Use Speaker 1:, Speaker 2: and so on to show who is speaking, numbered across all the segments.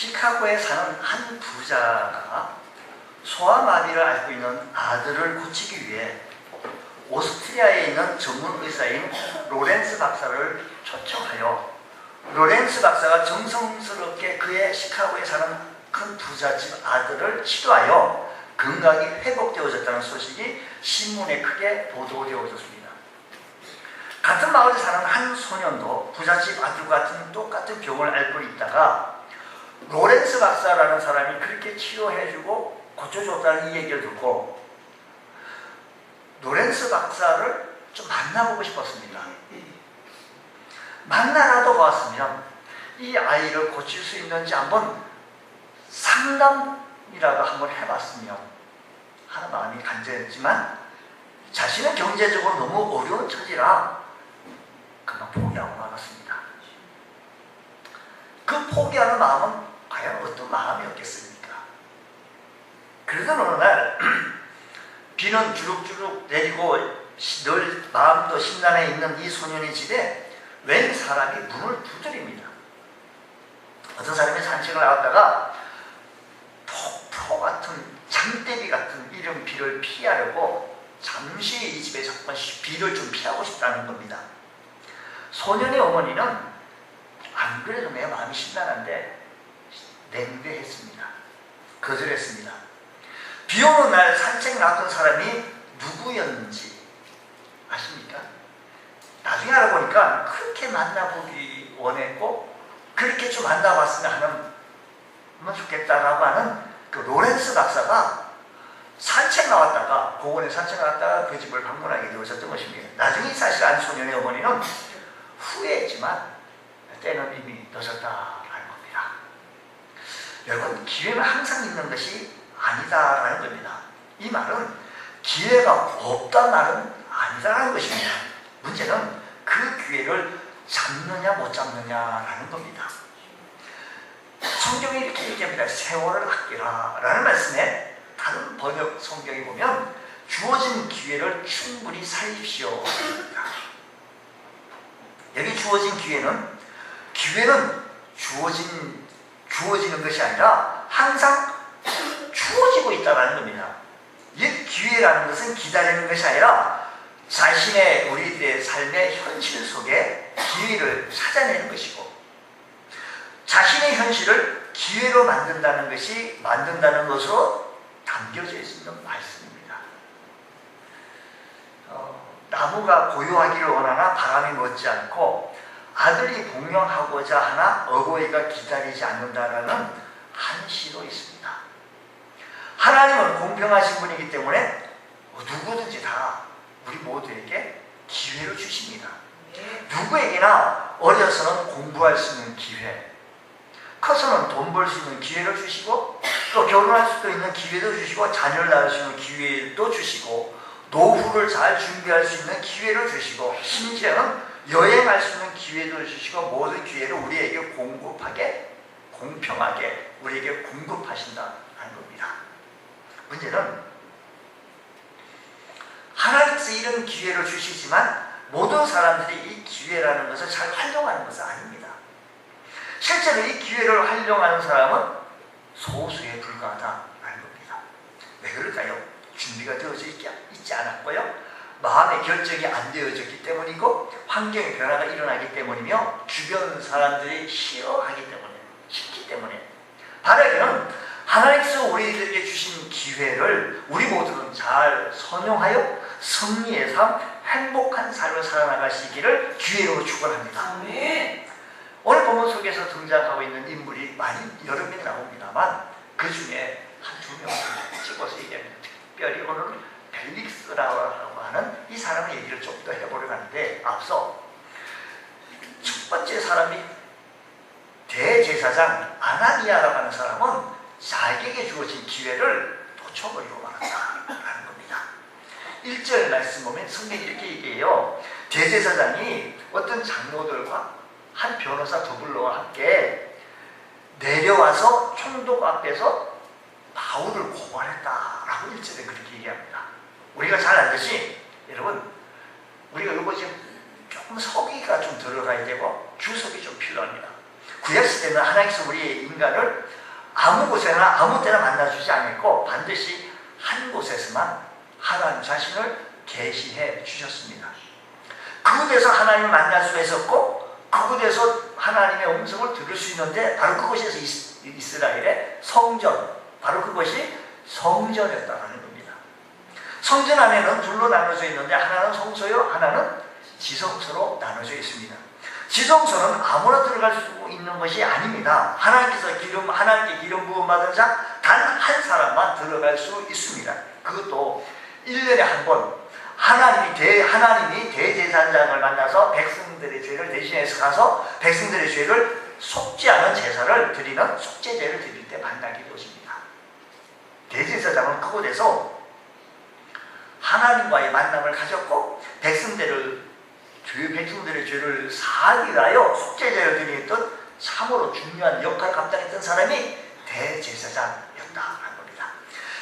Speaker 1: 시카고에 사는 한 부자가 소아마비를 앓고 있는 아들을 고치기 위해 오스트리아에 있는 전문 의사인 로렌츠 박사를 초청하여 로렌츠 박사가 정성스럽게 그의 시카고에 사는 큰 부잣집 아들을 치료하여 건강이 회복되어졌다는 소식이 신문에 크게 보도되어졌습니다. 같은 마을에 사는 한 소년도 부잣집 아들과 같은 똑같은 병을 앓고 있다가 로렌츠 박사라는 사람이 그렇게 치료해주고 고쳐줬다는 이 얘기를 듣고 로렌츠 박사를 좀 만나보고 싶었습니다. 만나라도 보았으면 이 아이를 고칠 수 있는지 한번 상담이라도 한번 해봤으면 하는 마음이 간절했지만 자신은 경제적으로 너무 어려운 처지라 그만 포기하고 말았습니다. 그 포기하는 마음은 과연 어떤 마음이었겠습니까? 그러던 어느 날 비는 주룩주룩 내리고 늘 마음도 심란해 있는 이 소년의 집에 웬 사람이 문을 두드립니다. 어떤 사람이 산책을 나갔다가 폭포 같은 장대비 같은 이런 비를 피하려고 잠시 이 집에 잠깐 비를 좀 피하고 싶다는 겁니다. 소년의 어머니는 안 그래도 내 마음이 심란한데 냉대했습니다. 거절했습니다. 비 오는 날 산책 나왔던 사람이 누구였는지 아십니까? 나중에 알아보니까 그렇게 만나보기 원했고 그렇게 좀 만나봤으면 하면 좋겠다라고 하는 그 로렌츠 박사가 산책 나왔다가 공원에 산책 나왔다가 그 집을 방문하게 되어졌던 것입니다. 나중에 이 사실 안 소년의 어머니는 후회했지만 때는 이미 늦었다라는 겁니다. 여러분, 기회는 항상 있는 것이 아니다라는 겁니다. 이 말은 기회가 없다는 말은 아니다라는 것입니다. 문제는 그 기회를 잡느냐 못 잡느냐라는 겁니다. 성경이 이렇게 얘기합니다. 세월을 아끼라 라는 말씀에 다른 번역 성경에 보면 주어진 기회를 충분히 살립시오. 여기 주어진 기회는 주어지는 것이 아니라 항상 주어지고 있다는 겁니다. 이 기회라는 것은 기다리는 것이 아니라 자신의 우리들의 삶의 현실 속에 기회를 찾아내는 것이고 자신의 현실을 기회로 만든다는 것으로 담겨져 있는 말씀입니다. 나무가 고요하기를 원하나 바람이 멎지 않고 아들이 복령하고자 하나 어버이가 기다리지 않는다라는 한 시도 있습니다. 하나님은 공평하신 분이기 때문에 누구든지 다 우리 모두에게 기회를 주십니다. 누구에게나 어려서는 공부할 수 있는 기회, 커서는 돈 벌 수 있는 기회를 주시고 또 결혼할 수도 있는 기회도 주시고 자녀를 낳을 수 있는 기회도 주시고 노후를 잘 준비할 수 있는 기회를 주시고 심지어는 여행할 수 있는 기회도 주시고 모든 기회를 우리에게 공급하게 공평하게 우리에게 공급하신다는 겁니다. 문제는 하나님께서 이런 기회를 주시지만 모든 사람들이 이 기회라는 것을 잘 활용하는 것은 아닙니다. 실제로 이 기회를 활용하는 사람은 소수에 불과하다는 겁니다. 왜 그럴까요? 준비가 되어져 있지 않았고요. 마음의 결정이 안 되어졌기 때문이고 환경의 변화가 일어나기 때문이며 주변 사람들이 싫어하기 때문에 바라기는 하나님께서 우리들에게 주신 기회를 우리 모두는 잘 선용하여 승리의 삶, 행복한 삶을 살아나가시기를 기회로 축원합니다. 아멘. 오늘 본문 속에서 등장하고 있는 인물이 여러 명이 나옵니다만 그 중에 한두 명을 찍어서 얘기합니다. 특별히 오늘은 벨릭스라고 하는 이 사람의 얘기를 좀 더 해보려고 하는데 앞서 첫 번째 사람이 대제사장 아나니아라고 하는 사람은 자기에게 주어진 기회를 놓쳐버리고 말았다라는 겁니다. 1절 말씀 보면 성경이 이렇게 얘기해요. 대제사장이 어떤 장로들과 한 변호사 더불러와 함께 내려와서 총독 앞에서 바울을 고발했다라고 1절에 그렇게 얘기합니다. 우리가 잘 알듯이 여러분 우리가 이거 지금 조금 서기가 좀 들어가야 되고 주석이 좀 필요합니다. 구약시대는 하나님께서 우리 인간을 아무 곳에나 아무 때나 만나주지 않았고 반드시 한 곳에서만 하나님 자신을 계시해 주셨습니다. 그곳에서 하나님을 만날 수가 있었고 그곳에서 하나님의 음성을 들을 수 있는데 바로 그곳에서 이스라엘의 성전, 바로 그것이 성전이었다는 겁니다. 성전 안에는 둘로 나눠져 있는데 하나는 성소요, 하나는 지성소로 나눠져 있습니다. 지성소는 아무나 들어갈 수 있는 것이 아닙니다. 하나님께 기름 부음 받은 자 단 한 사람만 들어갈 수 있습니다. 그것도 1년에 한 번 하나님이 대제사장을 만나서 백성들의 죄를 대신해서 가서 백성들의 죄를 속죄하는 제사를 드리는 속죄제를 드릴 때 만나게 되십니다. 대제사장은 그곳에서 하나님과의 만남을 가졌고 백성들의 죄를 사하기 위하여 속죄제를 드리던 참으로 중요한 역할을 감당했던 사람이 대제사장이었다는 겁니다.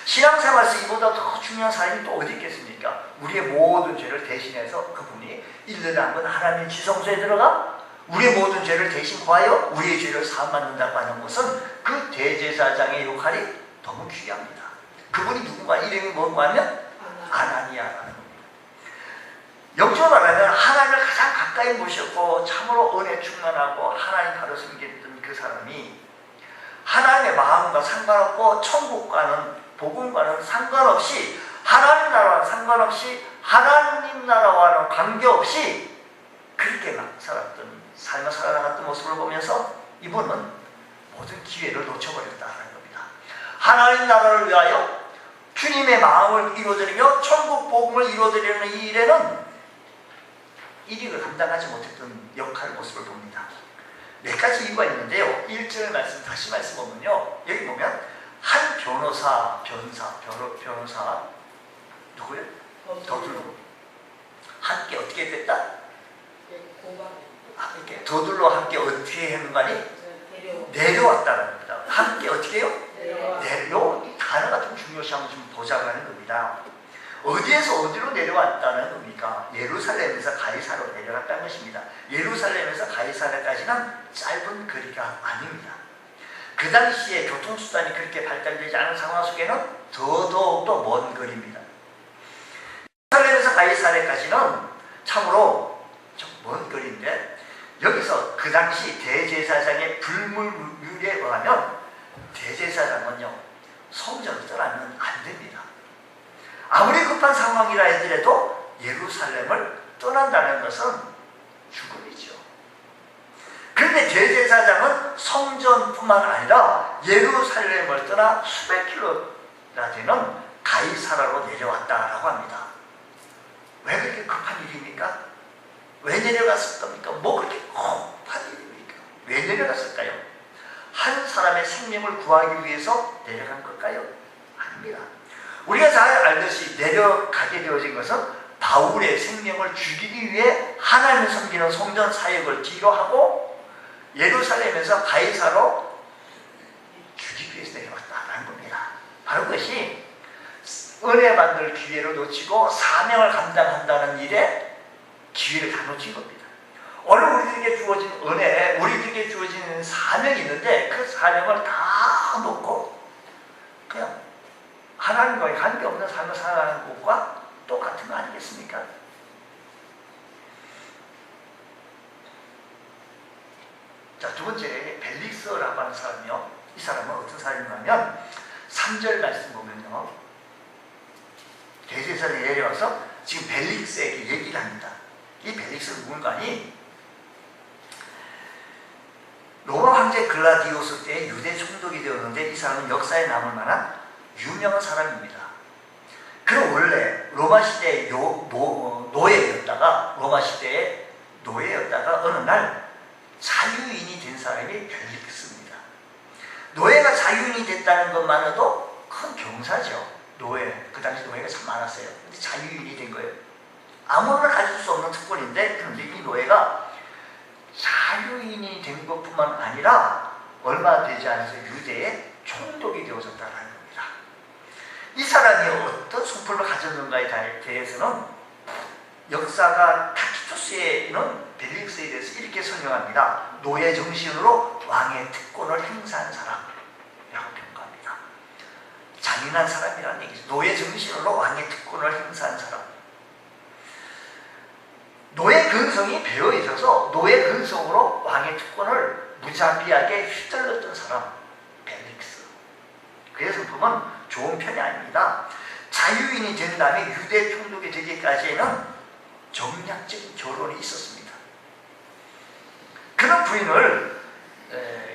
Speaker 1: 신앙생활에서 이보다 더 중요한 사람이 또 어디 있겠습니까? 우리의 모든 죄를 대신해서 그분이 1년에 한 번 하나님의 지성소에 들어가 우리의 모든 죄를 대신 구하여 우리의 죄를 사함받는다고 하는 것은 그 대제사장의 역할이 너무 귀합니다. 그분이 누군가 이름이 뭔가 하면 아나니아라는 겁니다. 영적으로 말하면 하나님을 가장 가까이 모셨고 참으로 은혜 충만하고 하나님 바로 섬겼던 그 사람이 하나님의 마음과 상관없고 천국과는 복음과는 상관없이 하나님 나라와 상관없이 하나님 나라와는 관계없이 그렇게 막 살았던 삶을 살아나갔던 모습을 보면서 이분은 모든 기회를 놓쳐버렸다는 겁니다. 하나님 나라를 위하여 주님의 마음을 이루어드리며 천국 복음을 이루어드리는 이 일에는 일익을 감당하지 못했던 역할 모습을 봅니다. 몇 가지 이유가 있는데요. 1절 말씀 다시 말씀 보면요. 여기 보면 한 변호사 누구예요? 더둘로 함께 어떻게 됐다? 이렇게 더둘로 함께 어떻게 했는가니? 내려왔다는 겁니다. 함께 어떻게 해요? 이 단어가 좀 중요시 한번 좀 보자고 하는 겁니다. 어디에서 어디로 내려왔다는 겁니까? 예루살렘에서 가이사로 내려갔다는 것입니다. 예루살렘에서 가이사라까지는 짧은 거리가 아닙니다. 그 당시에 교통수단이 그렇게 발달되지 않은 상황 속에는 더더욱더 먼 거리입니다. 예루살렘에서 가이사라까지는 참으로 좀 먼 거리인데 여기서 그 당시 대제사장의 불문율에 의하면 대제사장은요 성전을 떠나면 안 됩니다. 아무리 급한 상황이라 하더라도 예루살렘을 떠난다는 것은 죽음이죠. 그런데 대제사장은 성전뿐만 아니라 예루살렘을 떠나 수백 킬로나 되는 가이사라로 내려왔다라고 합니다. 왜 그렇게 급한 일입니까? 왜 내려갔을 겁니까? 뭐 그렇게 급한 일입니까? 왜 내려갔을까요? 한 사람의 생명을 구하기 위해서 내려간 걸까요? 아닙니다. 우리가 잘 알듯이 내려가게 되어진 것은 바울의 생명을 죽이기 위해 하나님을 섬기는 성전 사역을 뒤로하고 예루살렘에서 가이사로 죽이기 위해서 내려왔다는 겁니다. 바로 그것이 은혜 받을 기회를 놓치고 사명을 감당한다는 일에 기회를 다 놓친 겁니다. 오늘 우리들에게 주어진 은혜, 우리들에게 주어진 사명이 있는데 그 사명을 다 놓고 그냥 하나님과의 관계없는 삶을 살아가는 것과 똑같은 거 아니겠습니까? 자, 두 번째 벨릭스라고 하는 사람이요. 이 사람은 어떤 사람이냐면 3절 말씀 보면요. 대제사장이 내려와서 지금 벨릭스에게 얘기를 합니다. 이 벨릭스는 누군가니 로마 황제 글라디오스 때 유대 총독이 되었는데 이 사람은 역사에 남을 만한 유명한 사람입니다. 그는 원래 로마 시대의 노예였다가 어느 날 자유인이 된 사람이 벨릭스입니다. 노예가 자유인이 됐다는 것만으로도 큰 경사죠. 그 당시 노예가 참 많았어요. 근데 자유인이 된 거예요. 아무나 가질 수 없는 특권인데 그런데 이 노예가 자유인이 된 것뿐만 아니라 얼마 되지 않아서 유대의 총독이 되어졌다는 겁니다. 이 사람이 어떤 성품을 가졌는가에 대해서는 역사가 타투스에는 벨릭스에 대해서 이렇게 설명합니다. 노예 정신으로 왕의 특권을 행사한 사람이라고 평가합니다. 잔인한 사람이라는 얘기죠. 노예 정신으로 왕의 특권을 행사한 사람. 노예 근성이 배어 있어서 노예 근성으로 왕의 특권을 무자비하게 휘둘렀던 사람, 벨릭스. 그의 성품은 좋은 편이 아닙니다. 자유인이 된 다음에 유대 총독이 되기까지는 정략적인 결혼이 있었습니다. 그런 부인을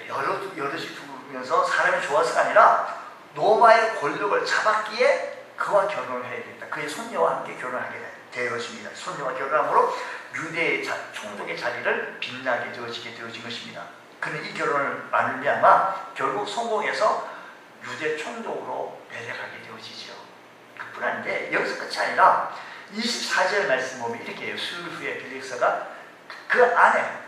Speaker 1: 여럿이 두면서 사람이 좋아서가 아니라 로마의 권력을 잡았기에 그와 결혼을 해야 된다. 그의 손녀와 함께 결혼하게 된 것입니다. 손녀와 결혼함으로 유대의 총독의 자리를 빛나게 되어진 것입니다. 그는 이 결혼을 말미암아 결국 성공해서 유대 총독으로 내려가게 되어지죠. 그뿐 아닌데 여기서 끝이 아니라 24절 말씀 보면 이렇게 해요. 수일 후에 벨릭스가 그 안에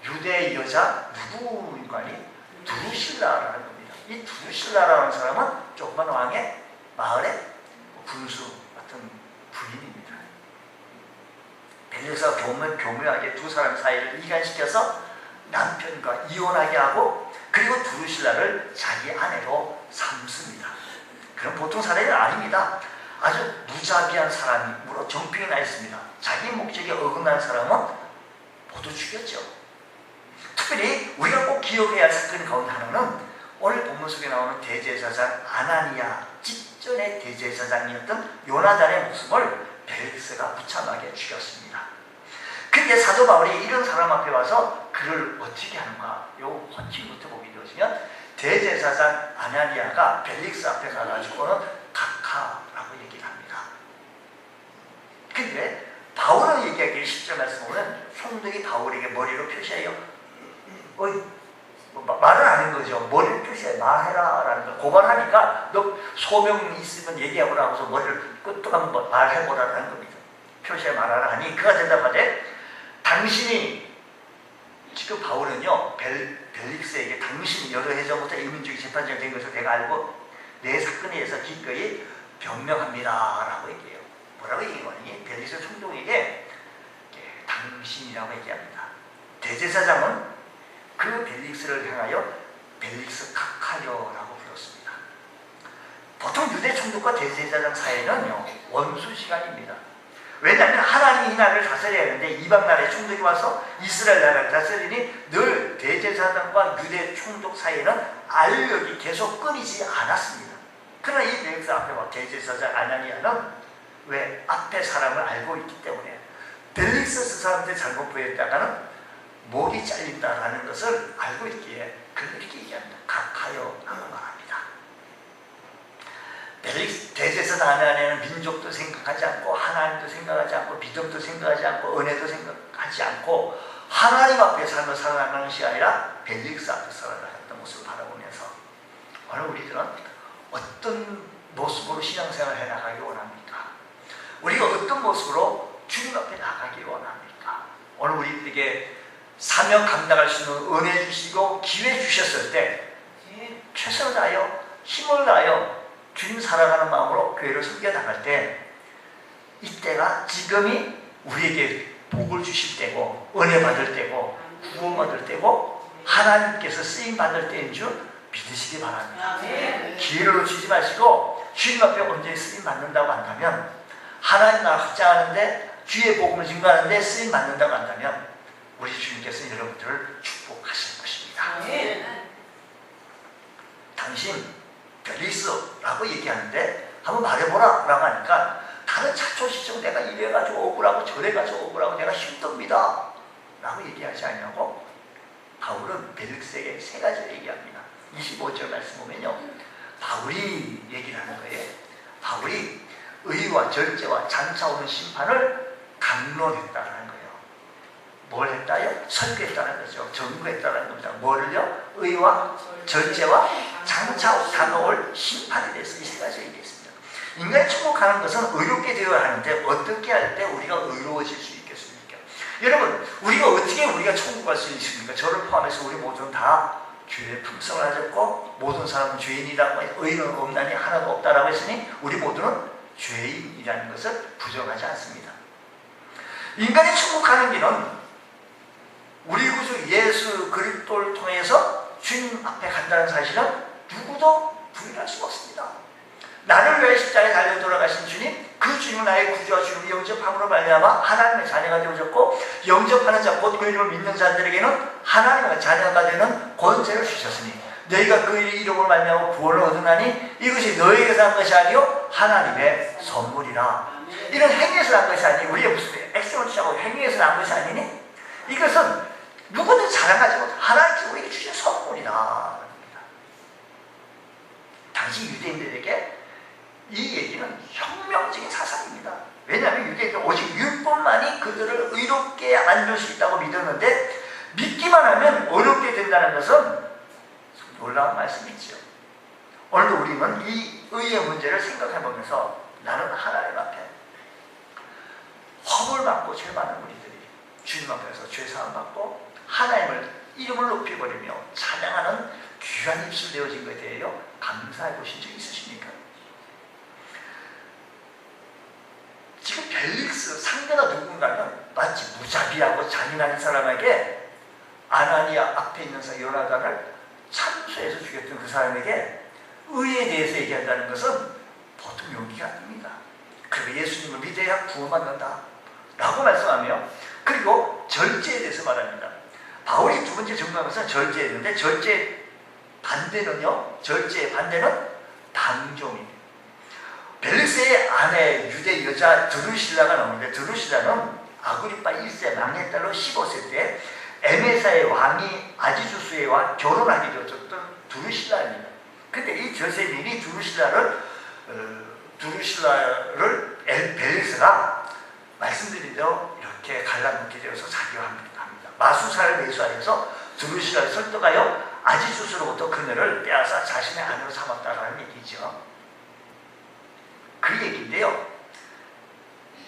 Speaker 1: 유대의 여자 누구인가니? 두루실라라는 겁니다. 이 두루실라라는 사람은 조그만 왕의 마을의 군수 같은 부인입니다. 벨릭스가 교묘하게 두 사람 사이를 이간시켜서 남편과 이혼하게 하고 그리고 두루실라를 자기 아내로 삼습니다. 그럼 보통 사례는 아닙니다. 아주 무자비한 사람이므로 정평이 나 있습니다. 자기 목적에 어긋난 사람은 모두 죽였죠. 특별히 우리가 꼭 기억해야 할 사건 가운데 하나는 오늘 본문 속에 나오는 대제사장 아나니아 직전의 대제사장이었던 요나단의 목숨을 벨릭스가 무참하게 죽였습니다. 근데 사도 바울이 이런 사람 앞에 와서 그를 어떻게 하는가 요 헌팅부터 보게 되어지면 대제사장 아나니아가 벨릭스 앞에 가가지고는 각하라고 얘기를 합니다. 근데 바울은 얘기하기를 10절 말씀 보면 총독이 바울에게 머리로 표시해요. 말은 아닌 거죠. 머리를 표시해 말해라 라는 거. 고발하니까 너 소명 있으면 얘기해보라 하고서 머리를 끄떡 한번 말해보라라는 겁니다. 표시해 말하라 하니 그가 대답하되 당신이 지금 바울은요 벨릭스에게 당신이 여러 해 전부터 이민족이 재판장이 된 것을 내가 알고 내 사건에 의해서 기꺼이 변명합니다 라고 얘기해요. 뭐라고 얘기하니? 벨릭스 총독에게 당신이라고 얘기합니다. 대제사장은 그 벨릭스를 향하여 벨릭스 각하여라고 불렀습니다. 보통 유대 총독과 대제사장 사이는요 원수 시간입니다. 왜냐하면 하나님이 이 나라를 다스려야 하는데 이방 나라의 총독이 와서 이스라엘 나라를 다스리니 늘 대제사장과 유대 총독 사이에는 알력이 계속 끊이지 않았습니다. 그러나 이 벨릭스 앞에 와 대제사장 아나니아는 왜 앞에 사람을 알고 있기 때문에 벨릭스 사람한테 잘못 보였다가는 목이 잘린다라는 것을 알고 있기에 그는 이렇게 얘기합니다. 각하여라고 말합니다. 벨릭스 대제사장 아나니아는 민족도 생각하지 않고 하나님도 생각하지 않고 믿음도 생각하지 않고 은혜도 생각하지 않고 하나님 앞에 삶을 살아가는 것이 아니라 벨릭스 앞에 살아가는 모습을 바라보면서 오늘 우리들은 어떤 모습으로 신앙생활을 해나가기 원합니까? 우리가 어떤 모습으로 주님 앞에 나가기 원합니까? 오늘 우리들에게 사명 감당할 수 있는 은혜 주시고 기회 주셨을 때 최선을 다하여 힘을 다하여 주님 살아가는 마음으로 교회를 섬겨 나갈 때 이때가 지금이 우리에게 복을 주실 때고 은혜 받을 때고 구원 받을 때고 하나님께서 쓰임 받을 때인 줄 믿으시기 바랍니다. 기회를 놓치지 마시고 주님 앞에 언제 쓰임 받는다고 한다면 하나님 나라 확장하는데 주의 복음을 증거하는데 쓰임 받는다고 한다면 우리 주님께서 여러분들을 축복하실 것입니다. 당신 벨릭스라고 얘기하는데 한번 말해보라 라고 하니까 다른 차초시청 내가 이래가지고 억울하고 저래가지고 억울하고 내가 힘듭니다 라고 얘기하지 않냐고 바울은 벨릭스에게 세 가지를 얘기합니다. 25절 말씀 보면요 바울이 얘기를 하는 거예요. 바울이 의와 절제와 장차 오는 심판을 강론했다는 거예요. 뭘 했다요? 설교했다는 거죠. 전구했다는 겁니다. 뭐를요? 의와 절제와 장차 다가올 심판에 대해서 이 세 가지 얘기했습니다. 인간이 천국하는 것은 의롭게 되어야 하는데 어떻게 할 때 우리가 의로워질 수 있겠습니까? 여러분 우리가 어떻게 우리가 천국 갈 수 있습니까? 저를 포함해서 우리 모두는 다 죄의 품성을 가졌고 모든 사람은 죄인이라고 의는 없나니 하나도 없다라고 했으니 우리 모두는 죄인이라는 것을 부정하지 않습니다. 인간이 천국 가는 길은 우리 구주 예수 그리스도를 통해서 주님 앞에 간다는 사실은 누구도 부인할 수가 없습니다. 나를 위해 십자가에 달려 돌아가신 주님, 그 주님은 나의 구주와 주님을 영접함으로 말미암아 하나님의 자녀가 되어졌고, 영접하는 자 곧 그 이름을 믿는 자들에게는 하나님의 자녀가 되는 권세를 주셨으니 너희가 그 이름으로 말미암아 구원을 얻으나니 이것이 너희에게서 한 것이 아니요 하나님의 선물이라. 이런 행위에서 난 것이 아니, 우리의 무슨 액션을 취하고 행위에서 난 것이 아니니 이것은 누구든 자랑하지 못해 하나님께서 우리에게 주신 선물이다. 당시 유대인들에게 이 얘기는 혁명적인 사상입니다. 왜냐하면 유대인들은 오직 율법만이 그들을 의롭게 만들 수 있다고 믿었는데, 믿기만 하면 어렵게 된다는 것은 놀라운 말씀이죠. 오늘도 우리는 이 의의 문제를 생각해보면서 나는 하나님 앞에 허물 받고 죄 많은 우리들이 주님 앞에서 죄 사함 받고 하나님을 이름을 높여버리며 찬양하는 귀한 입술 되어진 것에 대하여 감사해 보신 적 있으십니까? 지금 벨릭스 상대가 누군가는 마치 무자비하고 잔인한 사람에게 아나니아 앞에 있는 요나단을 참수해서 죽였던 그 사람에게 의에 대해서 얘기한다는 것은 보통 용기가 아닙니다. 그리고 예수님을 믿어야 구원받는다 라고 말씀하며, 그리고 절제에 대해서 말합니다. 바울이 두 번째 정리하면서 절제했는데, 절제 반대는요, 절제의 반대는 방종입니다. 벨릭스의 아내 유대 여자 드루실라가 나오는데, 드루실라는 아그리파 1세 막내딸로 15세 때 에메사의 왕이 아지수스와 결혼하게 되었던 드루실라입니다. 근데 이 저세민이 드루실라를 벨릭스가 말씀드린 대로 이렇게 갈라놓게 되어서 자기와 합니다. 마수사를 매수하여서 드루실라를 설득하여 아지수스로부터 그녀를 빼앗아 자신의 아내로 삼았다라는 얘기죠. 그 얘기인데요.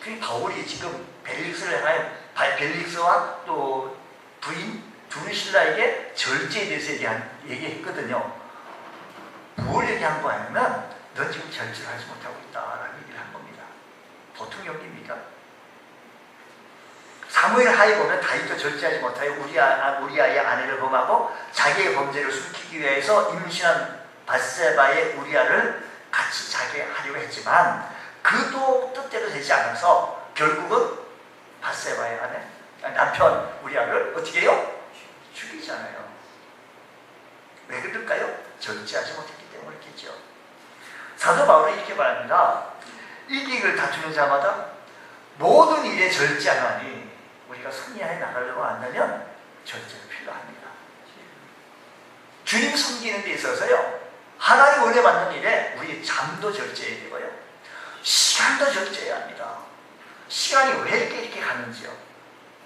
Speaker 1: 그 바울이 지금 벨릭스를 향하여 벨릭스와 또 부인 드루실라에게 절제에 대해서 얘기했거든요. 뭘 얘기한 거냐면, 넌 지금 절제를 하지 못하고 있다라는 얘기를 한 겁니다. 보통 용기입니까? 사무엘 하에 보면 다윗도 절제하지 못하여 우리아의 아내를 범하고 자기의 범죄를 숨기기 위해서 임신한 밧세바의 우리아를 같이 자게 하려고 했지만 그도 뜻대로 되지 않아서 결국은 밧세바의 아내, 남편 우리아를 어떻게 해요? 죽이잖아요. 왜 그럴까요? 절제하지 못했기 때문이겠죠. 사도 바울은 이렇게 말합니다. 이 길을 다투는 자마다 모든 일에 절제하나니 우리가 승리하여 나가려고 한다면 절제가 필요합니다. 주님 섬기는 데 있어서요, 하나님 은혜 받는 일에 우리 잠도 절제해야 되고요, 시간도 절제해야 합니다. 시간이 왜 이렇게 가는지요.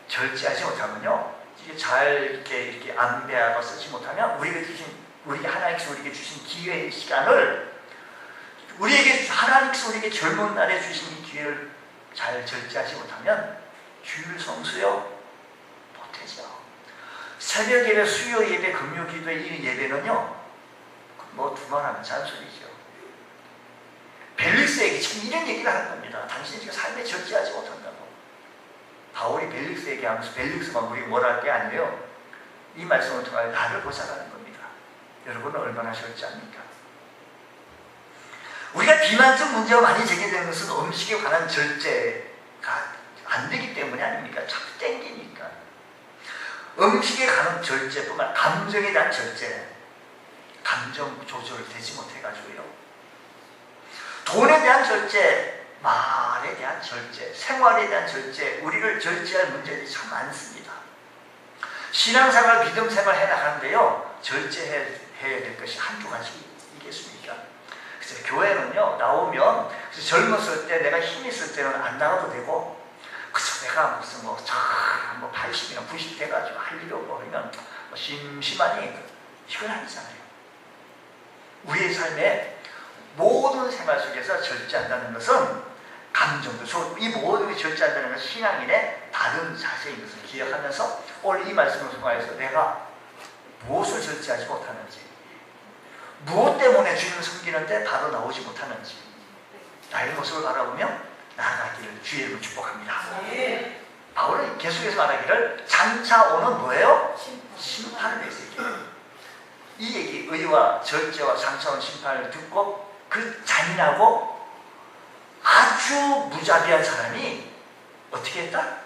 Speaker 1: 절제하지 못하면요, 이게 잘 이렇게 안배하고 쓰지 못하면 우리 하나님께서 우리에게 주신 기회의 시간을, 하나님께서 우리에게 젊은 날에 주신 이 기회를 잘 절제하지 못하면 주일 성수요 못하죠. 새벽 예배, 수요 예배, 금요 기도의 이 예배는요, 뭐 두번 하면 잔소리죠. 벨릭스에게 지금 이런 얘기를 하는 겁니다. 당신이 지금 삶에 절제하지 못한다고. 바울이 벨릭스에게 하면서 벨릭스만 우리가 뭘 할 게 아니에요. 이 말씀을 통하여 나를 보살하는 겁니다. 여러분은 얼마나 절제합니까? 우리가 비만적 문제가 많이 제기되는 것은 음식에 관한 절제가 안 되기 때문이 아닙니까? 자꾸 땡기니까. 음식에 관한 절제뿐만 아니라 감정에 대한 절제, 감정 조절 되지 못해가지고요, 돈에 대한 절제, 말에 대한 절제, 생활에 대한 절제, 우리를 절제할 문제들이 참 많습니다. 신앙생활, 믿음생활 해나가는데요, 절제해야 될 것이 한두 가지이겠습니까? 그래서 교회는요, 나오면 젊었을 때 내가 힘 있을 때는 안 나가도 되고, 그래서 내가 무슨 뭐 80이나 90 돼가지고 할 일이 없고 그러면 심심하니 이건 아니잖아요. 우리의 삶에 모든 생활 속에서 절제한다는 것은 감정도, 이 모든 게 절제한다는 것은 신앙인의 다른 자세인 것을 기억하면서 오늘 이 말씀을 통해서 내가 무엇을 절제하지 못하는지, 무엇 때문에 주님을 섬기는데 바로 나오지 못하는지, 나의 모습을 바라보며 나아가기를 주의 이름으로 축복합니다. 바울은 계속해서 말하기를 장차 오는 뭐예요? 심판을 위해서 얘기해요. 이 얘기, 의와 절제와 장차 오는 심판을 듣고 그 잔인하고 아주 무자비한 사람이 어떻게 했다?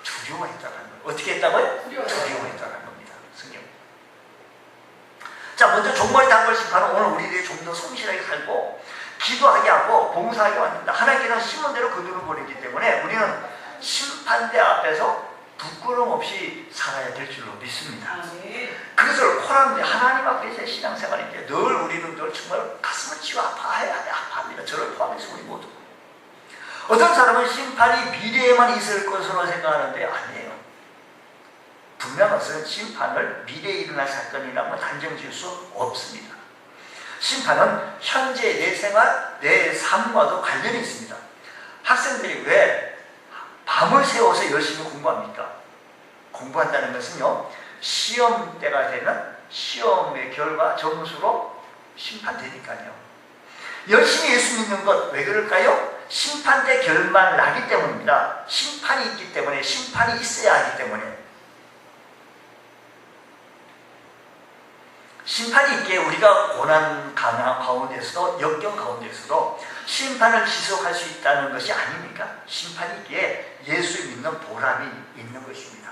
Speaker 1: 두려워했다는 거예요. 어떻게 했다고요? 두려워했다는 겁니다. 성경. 자, 먼저 종말의 단벌 심판은 오늘 우리들이 좀 더 성실하게 살고 기도하게 하고 봉사하게 만듭니다. 하나님께서 심은 대로 그들을 보내기 때문에 우리는 심판대 앞에서 부끄럼 없이 살아야 될 줄로 믿습니다. 그것을 코람데 하나님 앞에서의 신앙생활인데 늘 우리는 늘 정말 가슴을 치고 아파합니다. 저를 포함해서 우리 모두. 어떤 사람은 심판이 미래에만 있을 것으로 생각하는데 아니에요. 분명한 것은 심판을 미래에 일어날 사건이라고 단정 지을 수 없습니다. 심판은 현재 내 생활, 내 삶과도 관련이 있습니다. 학생들이 왜 밤을 새워서 열심히 공부합니까? 공부한다는 것은요, 시험 때가 되면 시험의 결과 점수로 심판되니까요. 열심히 예수 믿는 것 왜 그럴까요? 심판대 결말 나기 때문입니다. 심판이 있기 때문에, 심판이 있어야 하기 때문에. 심판이 있기에 우리가 고난 가운데서도, 역경 가운데서도 심판을 지속할 수 있다는 것이 아닙니까? 심판이 있기에 예수 믿는 보람이 있는 것입니다.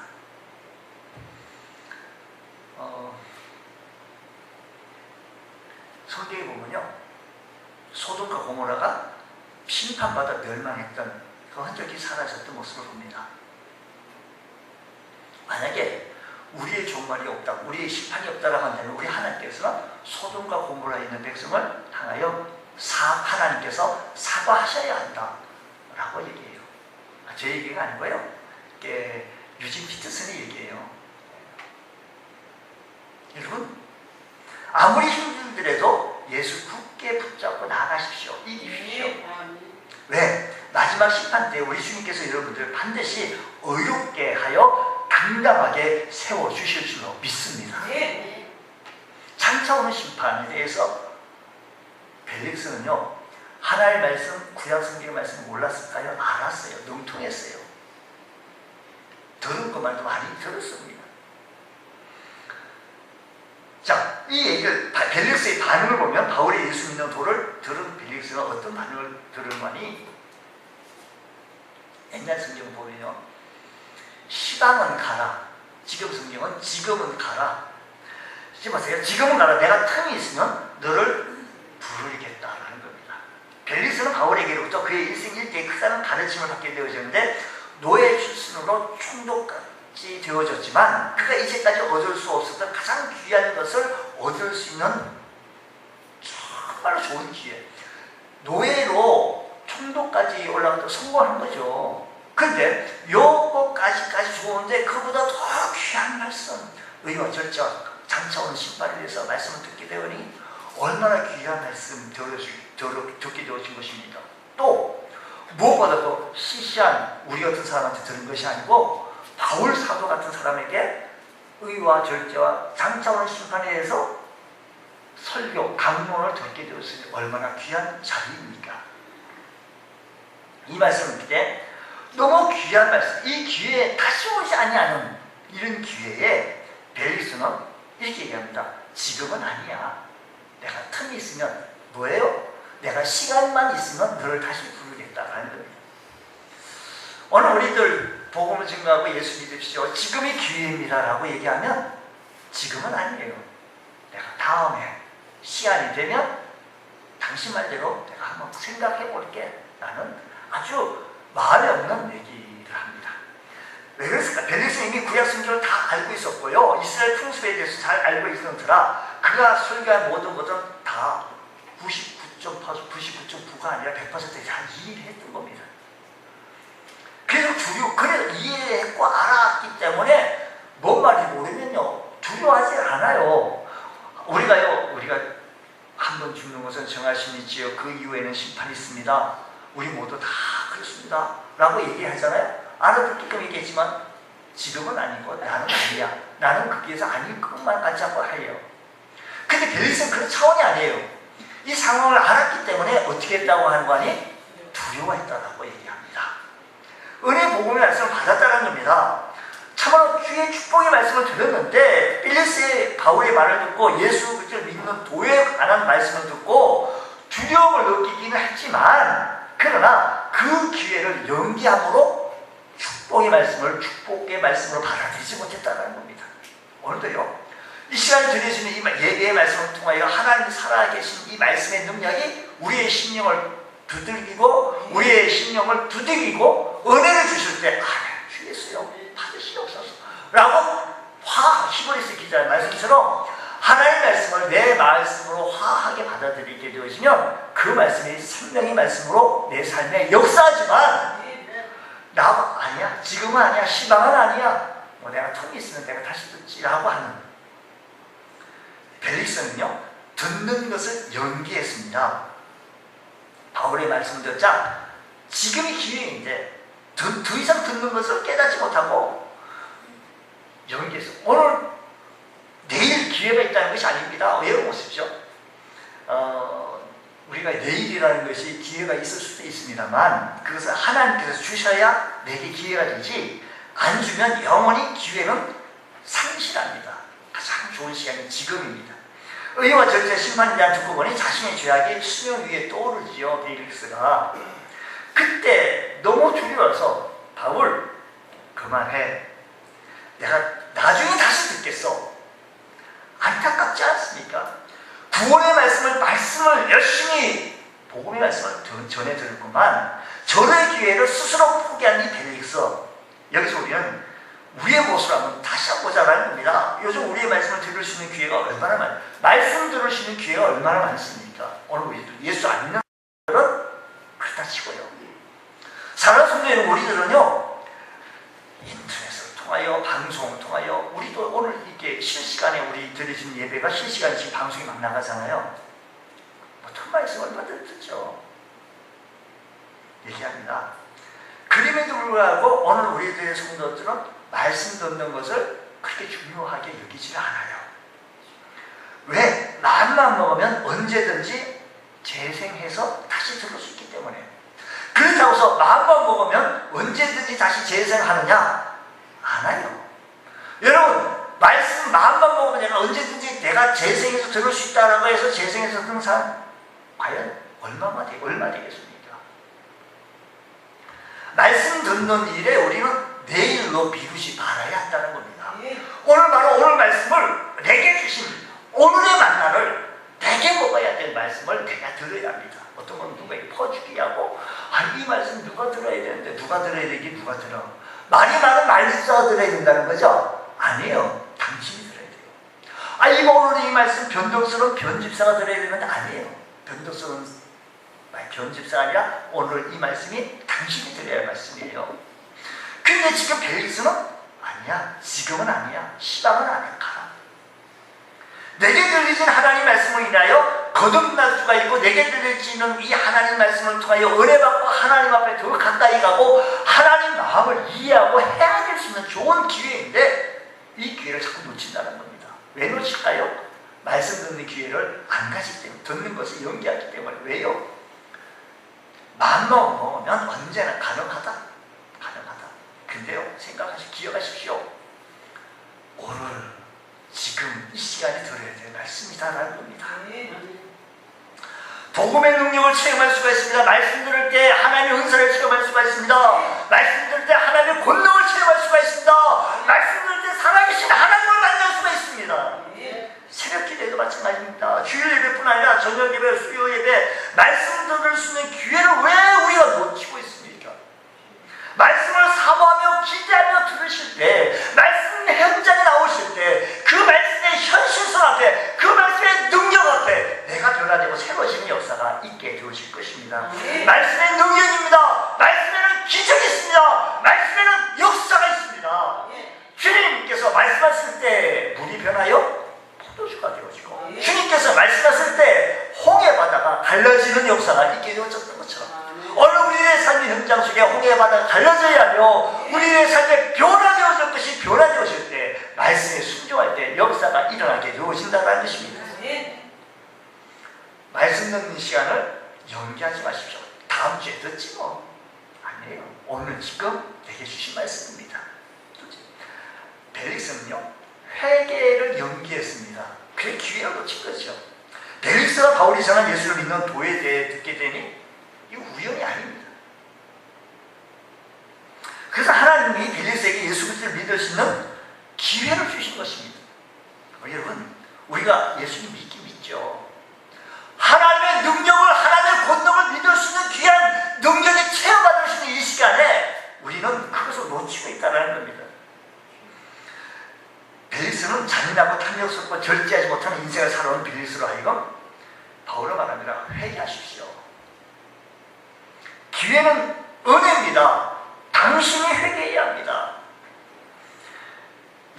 Speaker 1: 성경에 보면요, 소돔과 고모라가 심판받아 멸망했던 그 흔적이 사라졌던 모습을 봅니다. 만약에 우리의 종말이 없다, 우리의 심판이 없다라고 한다면 우리 하나님께서는 소돔과 고모라에 있는 백성을 향하여 하나님께서 사과하셔야 한다라고 얘기해요. 제 얘기가 아니고요, 유진 피터슨의 얘기예요. 여러분, 아무리 힘들더라도 예수 굳게 붙잡고 나아가십시오. 이기십시오. 왜? 마지막 심판 때 우리 주님께서 여러분들 반드시 의롭게 하여 당당하게 세워주실 줄로 믿습니다. 장차 오는 심판에 대해서 벨릭스는요, 하나의 말씀, 구약 성경의 말씀을 몰랐을까요? 알았어요. 능통했어요. 들은 것만도 많이 들었습니다. 자, 이 얘기를, 벨릭스의 반응을 보면 바울의 예수 믿는 도를 들은 벨릭스가 어떤 반응을 들은 거니? 옛날 성경 보면요, 시간은 가라. 지금 성경은 지금은 가라. 보세요. 지금은 가라. 내가 틈이 있으면 너를 부르겠다라는 겁니다. 벨릭스는 바울에게로부터 그의 일생 일대의 크다는 가르침을 받게 되어졌는데 노예 출신으로 총독까지 되어졌지만 그가 이제까지 얻을 수 없었던 가장 귀한 것을 얻을 수 있는 정말로 좋은 기회. 노예로 총독까지 올라가서 성공한 거죠. 근데 요거까지 좋은데 그보다 더 귀한 말씀, 의와 절제와 장차 오는 심판에 대해서 말씀을 듣게 되오니 얼마나 귀한 말씀 듣게 되어진 것입니다. 또 무엇보다도 시시한 우리 같은 사람한테 들은 것이 아니고 바울 사도 같은 사람에게 의와 절제와 장차 오는 심판에 대해서 설교, 강론을 듣게 되었으니 얼마나 귀한 자리입니까? 이 말씀을 듣을 때 너무 귀한 말씀, 이 기회에 다시 오지 아니하는 이런 기회에 벨릭스는 이렇게 얘기합니다. 지금은 아니야. 내가 틈이 있으면 뭐예요? 내가 시간만 있으면 너를 다시 부르겠다라는 겁니다. 오늘 우리들 복음을 증거하고 예수 믿으십시오. 지금이 기회입니다라고 얘기하면 지금은 아니에요. 내가 다음에 시간이 되면 당신 말대로 내가 한번 생각해 볼게. 나는 아주 말이 없는 얘기를 합니다. 왜 그랬을까? 벨릭스는 이미 구약 성경을 다 알고 있었고요. 이스라엘 풍습에 대해서 잘 알고 있었더라. 그가 설교한 모든 것은 다 99.9가 아니라 100% 잘 이해했던 겁니다. 그래서 이해했고 알았기 때문에 뭔 말인지 모르면요, 두려워하지 않아요. 우리가 한 번 죽는 것은 정하심이지요. 그 이후에는 심판이 있습니다. 우리 모두 다 그렇습니다. 라고 얘기하잖아요. 알아듣게끔 얘기했지만 지금은 아니고 나는 아니야. 나는 거기에서 아닐 것만 같자고 해요. 근데 벨릭스는 그런 차원이 아니에요. 이 상황을 알았기 때문에 어떻게 했다고 하는 거 아니? 두려워했다라고 얘기합니다. 은혜 복음의 말씀을 받았다는 겁니다. 참으로 주의 축복의 말씀을 들었는데 빌리스의 바울의 말을 듣고 예수 그리스도를 믿는 도에 관한 말씀을 듣고 두려움을 느끼기는 했지만 그러나 그 기회를 연기함으로 축복의 말씀으로 받아들이지 못했다는 겁니다. 오늘도요, 이 시간에 들려주는 이 예배의 말씀을 통하여 하나님이 살아계신 이 말씀의 능력이 우리의 심령을 두들기고 우리의 심령을 두들기고 은혜를 주실 때 주 예수여 받으시옵소서 라고 히브리서 기자의 말씀처럼 하나님의 말씀을 내 말씀으로 화하게 받아들이게 되어지면 그 말씀이 생명의 말씀으로 내 삶에 역사하지만 나 아니야, 지금은 아니야, 시방은 아니야, 뭐 내가 텀이 있으면 내가 다시 듣지라고 하는 벨릭스는요, 듣는 것을 연기했습니다. 바울의 말씀을 듣자 지금이 기회인데 더 이상 듣는 것을 깨닫지 못하고 연기했어. 오늘 내일 기회가 있다는 것이 아닙니다. 외워보십시오. 우리가 내일이라는 것이 기회가 있을 수도 있습니다만 그것을 하나님께서 주셔야 내게 기회가 되지, 안 주면 영원히 기회는 상실합니다. 가장 좋은 시간이 지금입니다. 의와 절제 심판에 대한 듣고보니 자신의 죄악이 수면 위에 떠오르지요. 벨릭스가 그때 너무 두려워서 바울 그만해, 내가 나중에 다시 듣겠어. 안타깝지 않습니까? 구원의 말씀을 열심히 복음의 말씀을 전해 들었구만 저의 기회를 스스로 포기한 이 벨릭스, 여기서 우리는 우리의 모습을 한번 다시 한번 보자라는 겁니다. 요즘 우리의 말씀을 들을 수 있는 기회가 얼마나 많아요. 말씀 들을 수 있는 기회가 얼마나 많습니까? 오늘 우리도 예수 안 믿는 분들은 그렇다 치고요, 사랑하는 성도님, 우리들은요 인터넷을 통하여 방송을 통하여 우리도 오늘 이렇게 실시간에 우리 드리는 예배가 실시간에 지금 방송이 막 나가잖아요. 어떤 말씀 얼마든지 듣죠. 얘기합니다. 그림에도 불구하고 오늘 우리들의 성도들은 말씀 듣는 것을 그렇게 중요하게 여기지는 않아요. 왜? 마음만 먹으면 언제든지 재생해서 다시 들을 수 있기 때문에. 그렇다고 해서 마음만 먹으면 언제든지 다시 재생하느냐? 안 해요. 여러분, 말씀 마음만 먹으면 내가 언제든지 내가 재생해서 들을 수 있다라고 해서 재생해서 듣는 사람 과연 얼마 되겠습니까? 말씀 듣는 일에 우리는 내일로 미루지 말아야 한다는 겁니다. 오늘 바로 오늘 말씀을 내게 주신 오늘의 만나를 내게 먹어야 될 말씀을 내가 들어야 합니다. 어떤 건 누구에게 퍼주기 하고 이 말씀 누가 들어야 되는데 누가 들어야 되기 누가 들어. 말이 많은 말씀자가 들어야 된다는 거죠? 아니에요. 당신이 들어야 돼요. 오늘 이 말씀 변덕스러운 변집사가 들어야 되는데 아니에요. 변덕스러운 변집사가 아니라 오늘 이 말씀이 당신이 들어야 할 말씀이에요. 근데 지금 벨릭스는 아니야, 지금은 아니야, 시방은 아니야, 가라. 내게 들리진 하나님 말씀을 인하여 거듭날 수가 있고 내게 들리지는 이 하나님 말씀을 통하여 은혜 받고 하나님 앞에 더 가까이 가고 하나님 마음을 이해하고 해야 될 수 있는 좋은 기회인데 이 기회를 자꾸 놓친다는 겁니다. 왜 놓칠까요? 말씀 듣는 기회를 안 가지기 때문에, 듣는 것을 연기하기 때문에. 왜요? 마음만 먹으면 언제나 가능하다. 근데요, 기억하십시오. 오늘 지금 이 시간에 들어야 될 말씀이다라는 겁니다. 복음의 능력을 체험할 수가 있습니다. 말씀 들을 때 하나님의 은사를 체험할 수가 있습니다. 말씀 들을 때 하나님의 권능을 체험할 수가 있습니다. 말씀 들을 때 살아계신 하나님을 만날 수가 있습니다. 새벽 기도에도 마찬가지입니다. 주일 예배뿐 아니라 저녁 예배, 수요 예배, 말씀 들을 수 있는 기회를 왜 우리가 놓치고 있습니까? 말씀을 사모하며 기대하며 들으실 때, 말씀 현장에 나오실 때, 그 말씀의 현실성 앞에, 그 말씀의 능력 앞에 내가 변화되고 새로워지는 역사가 있게 되어질 것입니다. 말씀의 능력입니다. 말씀에는 기적이 있습니다. 말씀에는 역사가 있습니다. 주님께서 말씀하실 때 물이 변하여 포도주가 되어지고, 주님께서 말씀하실 때 홍해 바다가 갈라지는 역사가 있게 되어졌던 것처럼 오늘 우리의 삶의 현장 속에 홍해 바다가 갈라져야 하며 우리의 삶에 변화되어질 것이 변화되어질 때 말씀에 순종할 때 역사가 일어나게 되어진다는 것입니다. 말씀 듣는 시간을 연기하지 마십시오. 다음 주에 듣지 뭐. 아니에요. 오늘 지금 내게 주신 말씀입니다. 벨릭스는요, 회개를 연기했습니다. 그게 기회를 놓친 거죠. 벨릭스가 바울이 전한 예수를 믿는 도에 대해 듣게 되니 이거 우연이 아닙니다. 그래서 하나님이 벨릭스에게 예수 그리스도를 믿을 수 있는 기회를 주신 것입니다. 여러분, 우리가 예수님 믿긴 믿죠. 하나님의 능력을, 하나님의 권능을 믿을 수 있는 귀한 능력이 체험받을 수 있는 이 시간에 우리는 그것을 놓치고 있다는 겁니다. 벨릭스는 잔인하고 탐욕스럽고 절제하지 못하는 인생을 살아온 벨릭스로 하여금 바울은 말합니다. 회개하십시오. 기회는 은혜입니다. 당신이 회개해야 합니다.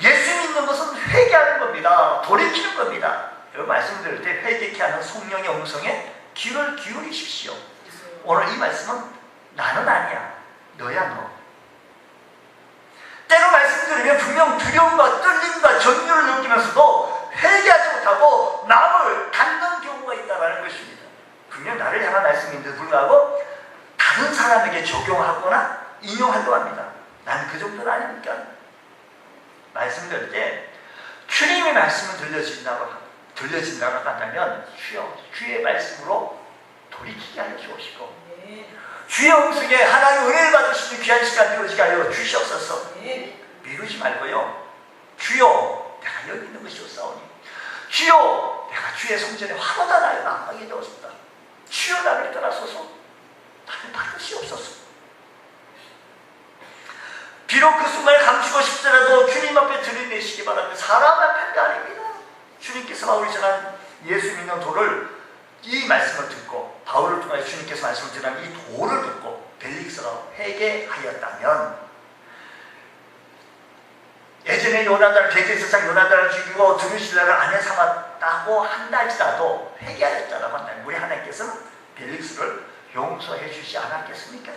Speaker 1: 예수 믿는 것은 회개하는 겁니다. 돌이키는 겁니다. 여러분 말씀드릴 때 회개케 하는 성령의 음성에 귀를 기울이십시오. 오늘 이 말씀은 나는 아니야, 너야 너. 때로 말씀드리면 분명 두려움과 떨림과 전율을 느끼면서도 회개하지 못하고 남을 닫는 경우가 있다는 것입니다. 분명 나를 향한 말씀인데도 불구하고 다른 사람에게 적용하거나 인용하려고 합니다. 난 그 정도는 아닙니까? 말씀드릴 때 주님의 말씀을 들려진다고 한다면 주여, 주의 말씀으로 돌이키게 하여 주옵시고 주의 음성에 하나님의 은혜를 받을 수 있는 귀한 시간 되어지게 하여 주시옵소서. 미루지 말고요, 주여 내가 여기 있는 것이 옵사오니, 주여 내가 주의 성전에 화보다 나의 망하게 되었습니다. 주여 나를 떠나소서. 나를 받으시옵소서. 비록 그 순간을 감추고 싶더라도 주님 앞에 들이내시기 바랍니다. 사람 앞에가 아닙니다. 주님께서 바울이 전한 예수 믿는 도를, 이 말씀을 듣고 바울을 통해 주님께서 말씀을 전한 이 도를 듣고 벨릭스가 회개하였다면, 예전에 요나단을, 백제사장 요나단을 죽이고 드루실라를 아내 삼았다고 한다 할지라도 회개하였다고 한다면 우리 하나님께서는 벨릭스를 용서해 주시지 않았겠습니까?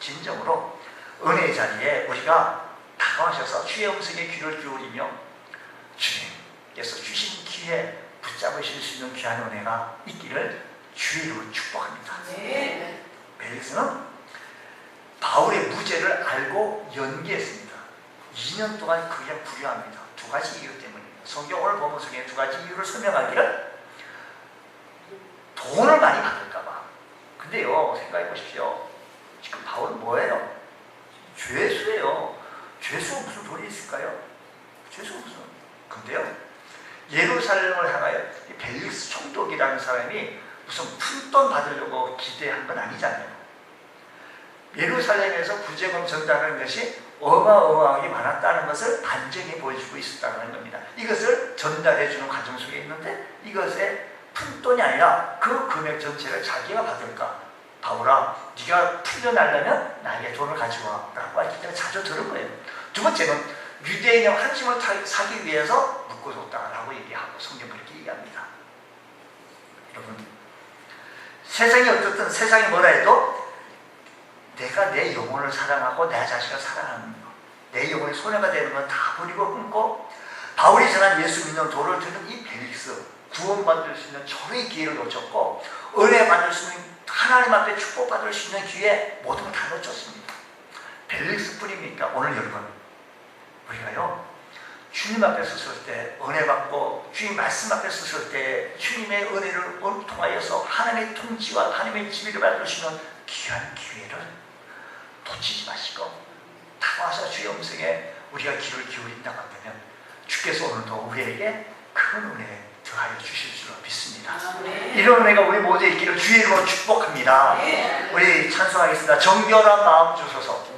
Speaker 1: 진정으로 은혜의 자리에 우리가 다가오셔서 주의 음성에 귀를 기울이며 주님께서 주신 기회에 붙잡으실 수 있는 귀한 은혜가 있기를 주의 이름으로 축복합니다. 벨릭스는 바울의 무죄를 알고 연기했습니다. 2년 동안 그게 불효합니다. 두 가지 이유 때문입니다. 성경 오늘 본문 속에 두 가지 이유를 설명하기를 돈을 많이 받을까봐. 근데요, 생각해 보십시오. 지금 바울은 뭐예요? 죄수예요. 죄수가 무슨 돈이 있을까요? 죄수가 무슨. 근데요, 예루살렘을 향하여 이 벨릭스 총독이라는 사람이 무슨 푼돈 받으려고 기대한 건 아니잖아요. 예루살렘에서 구제금 전달하는 것이 어마어마하게 많았다는 것을 반증해 보여주고 있었다는 겁니다. 이것을 전달해주는 과정 속에 있는데 이것에 푼돈이 아니라 그 금액 전체를 자기가 받을까? 바울아, 네가 풀려나려면 나에게 돈을 가져와 라고 할 때가 자주 들은 거예요. 두 번째는 유대인의 환심을 사기 위해서 묶어줬다라고 얘기하고 성경 그렇게 얘기합니다. 여러분, 세상이 어떻든 세상이 뭐라 해도 내가 내 영혼을 사랑하고 내 자식을 사랑하는 것, 내 영혼의 손해가 되는 건 다 버리고 끊고 바울이 전한 예수 믿는 도를 듣는 이 벨릭스, 구원받을 수 있는 절호의 기회를 놓쳤고 은혜 받을 수 있는, 하나님 앞에 축복받을 수 있는 기회 모든 걸 다 놓쳤습니다. 벨릭스 뿐입니까? 오늘 여러분, 우리가요 주님 앞에 섰을 때 은혜 받고 주님 말씀 앞에 섰을 때 주님의 은혜를 통하여서 하나님의 통치와 하나님의 지위를 받을 수 있는 귀한 기회를 놓치지 마시고 다가와서 주의 음성에 우리가 귀를 기울인다고 한다면 주께서 오늘도 우리에게 큰 은혜 더하여 주실 줄로 믿습니다. 이런 은혜가 우리 모두에 있기를 주의 이름으로 축복합니다. 우리 찬송하겠습니다. 정결한 마음 주소서.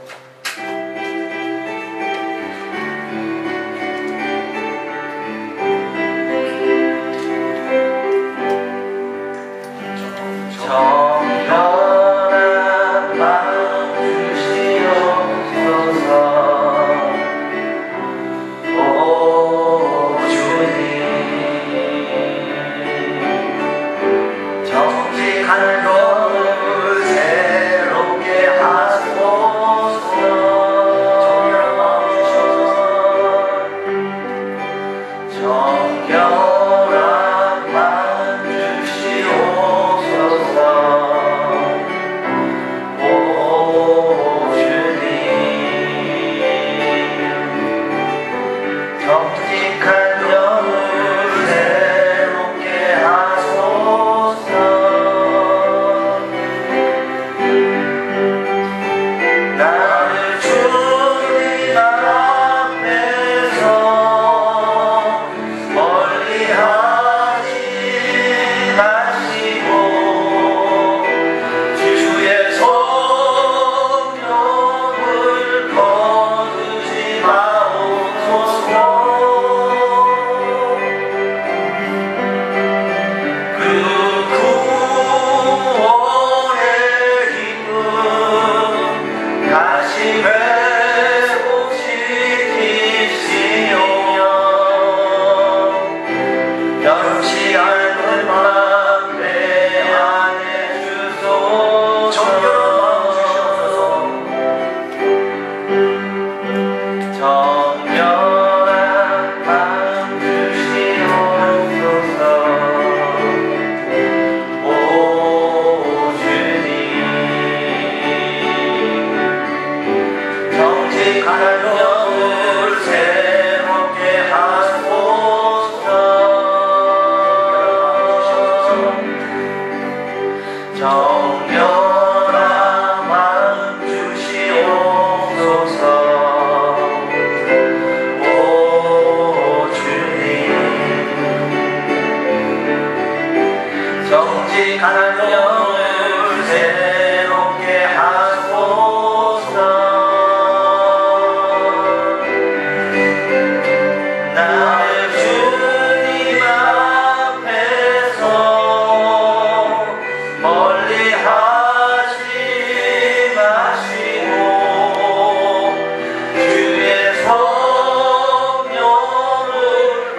Speaker 2: 정결한 마음 주시옵소서. 오 주님, 정직한 것을 새롭게 하소서. 정직한 영을 새롭게 하소서. 나를 주님 앞에서 멀리하지 마시고 주의 성령을 거두지 마옵소서. 그 구원의 기쁨 다시 회복시키시오며 변치 않는 맘 내 안에 주소서. 정결한 마음 주시옵소서. 오 주님, 정직한 영을 새롭게 하소서. 정결한 마음 주시옵소서. 오 주님, 정직한 영을 새롭게 하소서. 나를 주님 앞에서 멀리하지 마시고 주의 성령을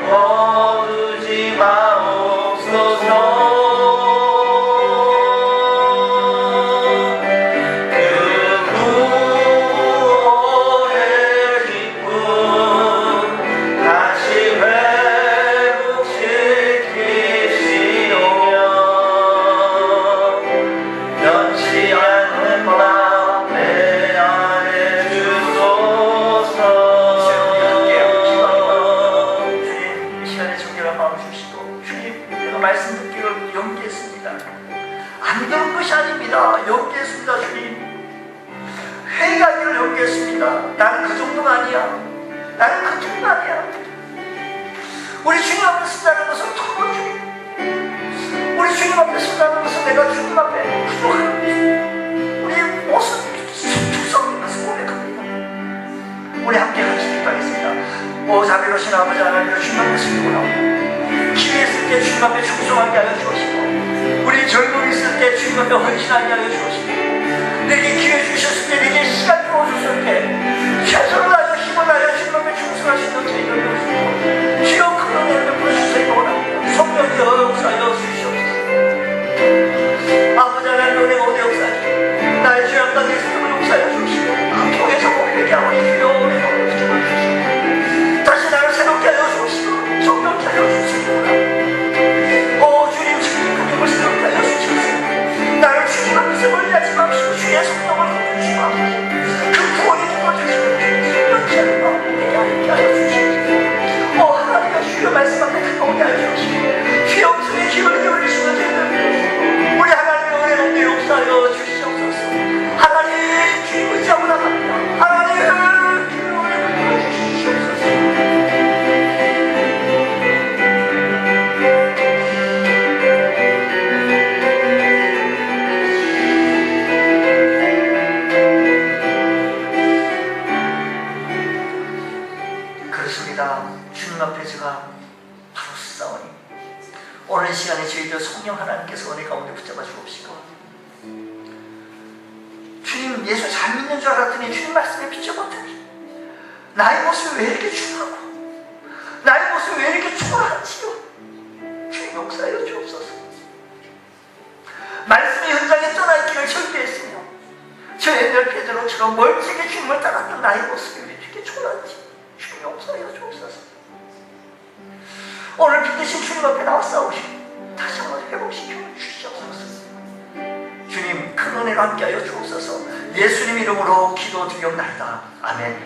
Speaker 2: 거두지 마옵소서. 그 구원의 기쁨 다시 회복시키시오며 변치 않는 맘 내 안에 주소서.
Speaker 1: 주님, 이 시간에 정결한 마음 주시고, 주님, 내가 말씀 듣기를 용기했습니다. 안 되는 것이 아닙니다. 용기했습니다. 주님, 회개하기를 용기했습니다. 나는 그 정도가 아니야. 나는 그 정도 아니야. 우리 주님 앞에 쓴다는 것은 더 주님, 우리 주님 앞에 쓴다는 것은 내가 주님 앞에 부족한 우리 모습 투성인 것을 고백합니다. 우리 함께 같이 기도하겠습니다. 오 자비로우신 아버지 하나님, 주님 앞에 쓰고 나옵니다. 기회 있을 때 주님 앞에 충성하게 하여 주시고, 우리 젊음이 있을 때 주님 앞에 헌신하게 하여 주시고, 내게 기회 주셨을 때, 내게 시간 주어주셨을 때 최선을 다하여 힘을 다하여 주님 앞에 충성할 수 있는 저희를 주시고, 주여 큰 은혜를 베풀어 주시기 원합니다. 성령이 역사하여 주시옵소서. 아버지 하나님, 은혜가 오늘 역사하시고 나의 죄악 땅에 있음을 역사하여 주시고, 그 통해서 회개하고 주여 은혜가 오늘 붙잡아 주시고 다시 나를 새롭게 하여 주시고 정결케 하여 주시기 원합니다. 오 주님, 주님 그림을 새롭게 하여 주시옵소서. 나를 주님 앞에서 멀리하지 마시고 주의 성령을 거두지 마시고 그 구원의 기쁨을 주시고 성령케 하는 마음 내게 하여 주시옵소서. 오 하나님의 주여 말씀 앞에 가까우게 하여 주시고 주의 엄청의 기회를 열리시고 저희를 우리 하나님의 은혜 없는 역사하여 주시옵소서. 하나님 주님 의지하고 나갑니다. 하나님 주의 은혜를 보여주시옵소서. 그렇습니다. 주님 앞에 제가 바로 싸우니 오늘 시간에 저희들 성령 하나님께서 은혜 가운데 붙잡아 주옵시고, 주님 예수 잘 믿는 줄 알았더니 주님 말씀에 비춰봤더니 나의 모습이 왜 이렇게 추하고 나의 모습이 왜 이렇게 초라한지요. 주님 용서하여 주옵소서. 말씀의 현장에 떠나있기를 절대했으며 저 옛날 베드로처럼 멀찍이 주님을 따랐던 나의 모습이 왜 이렇게 초라한지 주님 용서하여 주옵소서. 오늘 빛대신 주님 앞에 나와 싸우시고 다시 한번 회복시켜 주시옵소서. 주님 큰 은혜로 함께하여 주옵소서. 예수님 이름으로 기도드리옵나이다. 아멘.